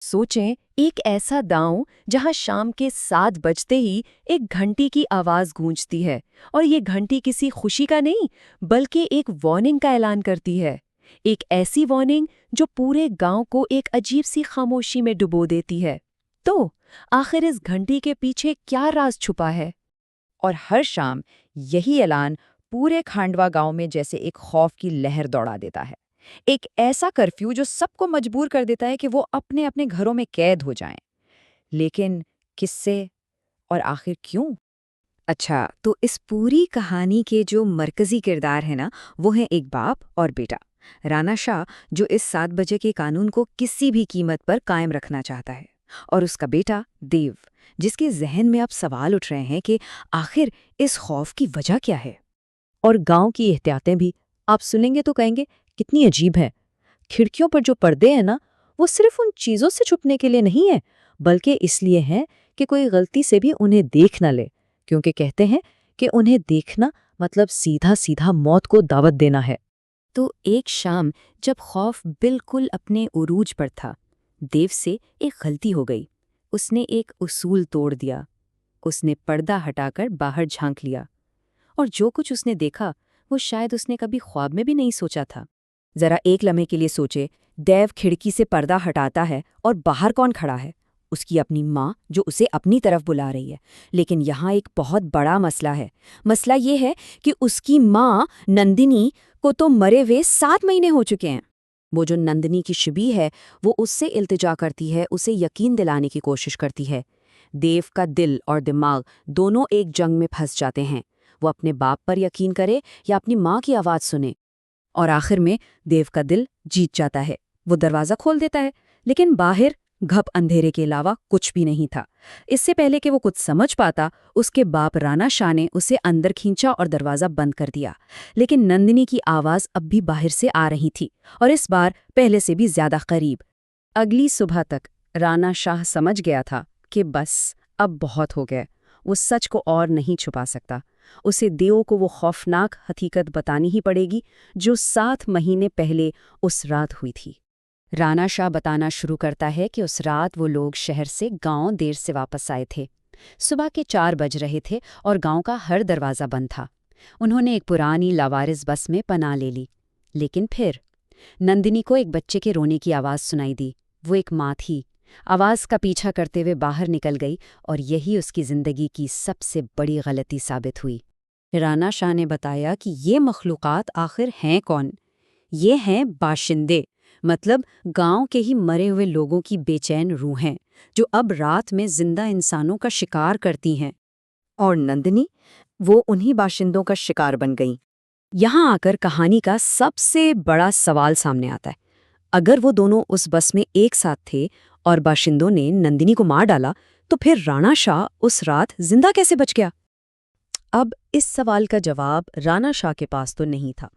सोचें, एक ऐसा गांव जहां शाम के 7 बजते ही एक घंटी की आवाज गूंजती है। और ये घंटी किसी खुशी का नहीं, बल्कि एक वार्निंग का ऐलान करती है। एक ऐसी वार्निंग जो पूरे गांव को एक अजीब सी खामोशी में डुबो देती है। तो आखिर इस घंटी के पीछे क्या राज छुपा है? और हर शाम यही ऐलान पूरे खांडवा गांव में जैसे एक खौफ की लहर दौड़ा देता है। एक ऐसा कर्फ्यू जो सबको मजबूर कर देता है कि वो अपने अपने घरों में कैद हो जाएं। लेकिन किससे और आखिर क्यों? अच्छा, तो इस पूरी कहानी के जो मरकजी किरदार है ना, वो है एक बाप और बेटा। राणा शाह, जो इस 7 बजे के कानून को किसी भी कीमत पर कायम रखना चाहता है, और उसका बेटा देव, जिसके जहन में अब सवाल उठ रहे हैं कि आखिर इस खौफ की वजह क्या है। और गांव की एहतियातें भी आप सुनेंगे तो कहेंगे कितनी अजीब है। खिड़कियों पर जो पर्दे हैं ना, वो सिर्फ उन चीजों से छुपने के लिए नहीं है, बल्कि इसलिए हैं कि कोई गलती से भी उन्हें देख न ले। क्योंकि कहते हैं कि उन्हें देखना मतलब सीधा सीधा मौत को दावत देना है। तो एक शाम जब खौफ बिल्कुल अपने उरूज पर था, देव से एक गलती हो गई। उसने एक उसूल तोड़ दिया। उसने पर्दा हटाकर बाहर झांक लिया, और जो कुछ उसने देखा वो शायद उसने कभी ख्वाब में भी नहीं सोचा था। जरा एक लम्हे के लिए सोचे, देव खिड़की से पर्दा हटाता है और बाहर कौन खड़ा है? उसकी अपनी माँ, जो उसे अपनी तरफ बुला रही है। लेकिन यहाँ एक बहुत बड़ा मसला है। मसला ये है कि उसकी माँ नंदिनी को तो मरे हुए 7 महीने हो चुके हैं। वो जो नंदिनी की शिबी है, वो उससे इल्तिजा करती है, उसे यकीन दिलाने की कोशिश करती है। देव का दिल और दिमाग दोनों एक जंग में फंस जाते हैं। वो अपने बाप पर यकीन करे या अपनी माँ की आवाज़ सुने। और आखिर में देव का दिल जीत जाता है। वो दरवाज़ा खोल देता है, लेकिन बाहर घप अंधेरे के अलावा कुछ भी नहीं था। इससे पहले कि वो कुछ समझ पाता, उसके बाप राणा शाह ने उसे अंदर खींचा और दरवाज़ा बंद कर दिया। लेकिन नंदिनी की आवाज़ अब भी बाहर से आ रही थी, और इस बार पहले से भी ज्यादा करीब। अगली सुबह तक राणा शाह समझ गया था कि बस अब बहुत हो गया। वो सच को और नहीं छुपा सकता। उसे देव को वो खौफनाक हकीकत बतानी ही पड़ेगी जो 7 महीने पहले उस रात हुई थी। राणा शाह बताना शुरू करता है कि उस रात वो लोग शहर से गांव देर से वापस आए थे। सुबह के 4 बज रहे थे और गांव का हर दरवाज़ा बंद था। उन्होंने एक पुरानी लावारिस बस में पनाह ले ली। लेकिन फिर नंदिनी को एक बच्चे के रोने की आवाज़ सुनाई दी। वो एक माँ थी। आवाज़ का पीछा करते हुए बाहर निकल गई, और यही उसकी ज़िंदगी की सबसे बड़ी गलती साबित हुई। राणा शाह ने बताया कि ये मखलूक़ात आखिर हैं कौन? ये हैं बाशिंदे, मतलब गांव के ही मरे हुए लोगों की बेचैन रूहें, जो अब रात में जिंदा इंसानों का शिकार करती हैं। और नंदिनी, वो उन्हीं बाशिंदों का शिकार बन गई। यहाँ आकर कहानी का सबसे बड़ा सवाल सामने आता है। अगर वो दोनों उस बस में एक साथ थे और बाशिंदों ने नंदिनी को मार डाला, तो फिर राणा शाह उस रात जिंदा कैसे बच गया? अब इस सवाल का जवाब राणा शाह के पास तो नहीं था,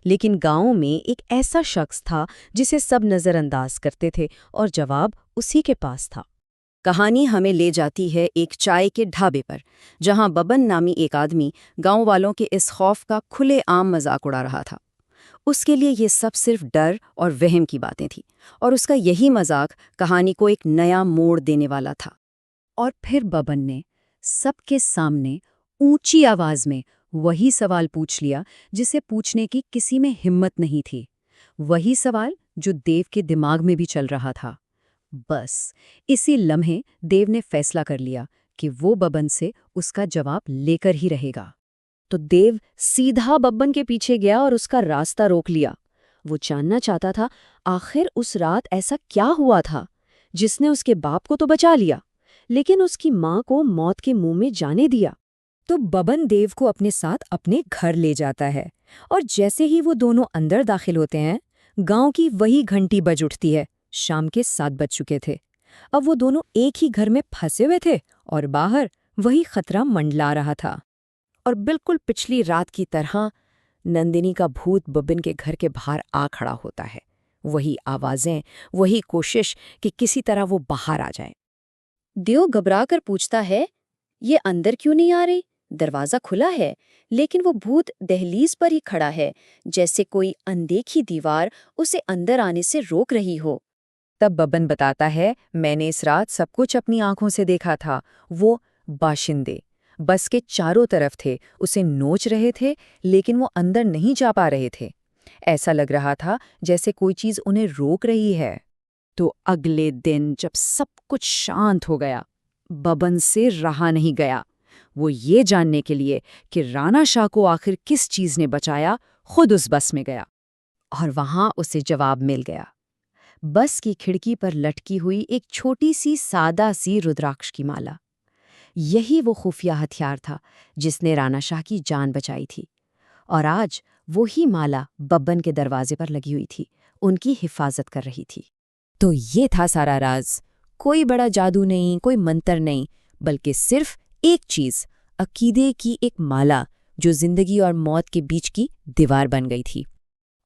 लेकिन गांव में एक ऐसा शख्स था जिसे सब नज़रअंदाज करते थे, और जवाब उसी के पास था। कहानी हमें ले जाती है एक चाय के ढाबे पर, जहां बबन नामी एक आदमी गांव वालों के इस खौफ का खुलेआम मजाक उड़ा रहा था। उसके लिए ये सब सिर्फ डर और वहम की बातें थी, और उसका यही मजाक कहानी को एक नया मोड़ देने वाला था। और फिर बबन ने सबके सामने ऊंची आवाज में वही सवाल पूछ लिया जिसे पूछने की किसी में हिम्मत नहीं थी। वही सवाल जो देव के दिमाग में भी चल रहा था। बस इसी लम्हे देव ने फैसला कर लिया कि वो बबन से उसका जवाब लेकर ही रहेगा। तो देव सीधा बब्बन के पीछे गया और उसका रास्ता रोक लिया। वो जानना चाहता था आखिर उस रात ऐसा क्या हुआ था जिसने उसके बाप को तो बचा लिया, लेकिन उसकी माँ को मौत के मुंह में जाने दिया। तो बबन देव को अपने साथ अपने घर ले जाता है, और जैसे ही वो दोनों अंदर दाखिल होते हैं, गांव की वही घंटी बज उठती है। शाम के 7 बज चुके थे। अब वो दोनों एक ही घर में फंसे हुए थे, और बाहर वही खतरा मंडला रहा था। और बिल्कुल पिछली रात की तरह नंदिनी का भूत बबिन के घर के बाहर आ खड़ा होता है। वही आवाजें, वही कोशिश कि किसी तरह वो बाहर आ जाए। देव घबरा कर पूछता है, ये अंदर क्यों नहीं आ रही? दरवाजा खुला है, लेकिन वो भूत दहलीज पर ही खड़ा है, जैसे कोई अनदेखी दीवार उसे अंदर आने से रोक रही हो। तब बबन बताता है, मैंने इस रात सब कुछ अपनी आंखों से देखा था। वो बाशिंदे बस के चारों तरफ थे, उसे नोच रहे थे, लेकिन वो अंदर नहीं जा पा रहे थे। ऐसा लग रहा था जैसे कोई चीज उन्हें रोक रही है। तो अगले दिन जब सब कुछ शांत हो गया, बबन से रहा नहीं गया। वो ये जानने के लिए कि राणा शाह को आखिर किस चीज ने बचाया, खुद उस बस में गया। और वहां उसे जवाब मिल गया। बस की खिड़की पर लटकी हुई एक छोटी सी सादा सी रुद्राक्ष की माला। यही वो खुफिया हथियार था जिसने राणा शाह की जान बचाई थी। और आज वही माला बब्बन के दरवाजे पर लगी हुई थी, उनकी हिफाजत कर रही थी। तो ये था सारा राज। कोई बड़ा जादू नहीं, कोई मंत्र नहीं, बल्कि सिर्फ एक चीज, अकीदे की एक माला जो जिंदगी और मौत के बीच की दीवार बन गई थी।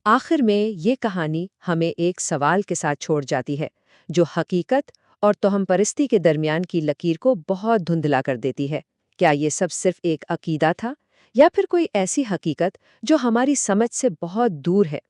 आखिर में ये कहानी हमें एक सवाल के साथ छोड़ जाती है, जो हकीकत और तोहमपरस्ती के दरमियान की लकीर को बहुत धुंधला कर देती है। क्या ये सब सिर्फ एक अकीदा था, या फिर कोई ऐसी हकीकत जो हमारी समझ से बहुत दूर है?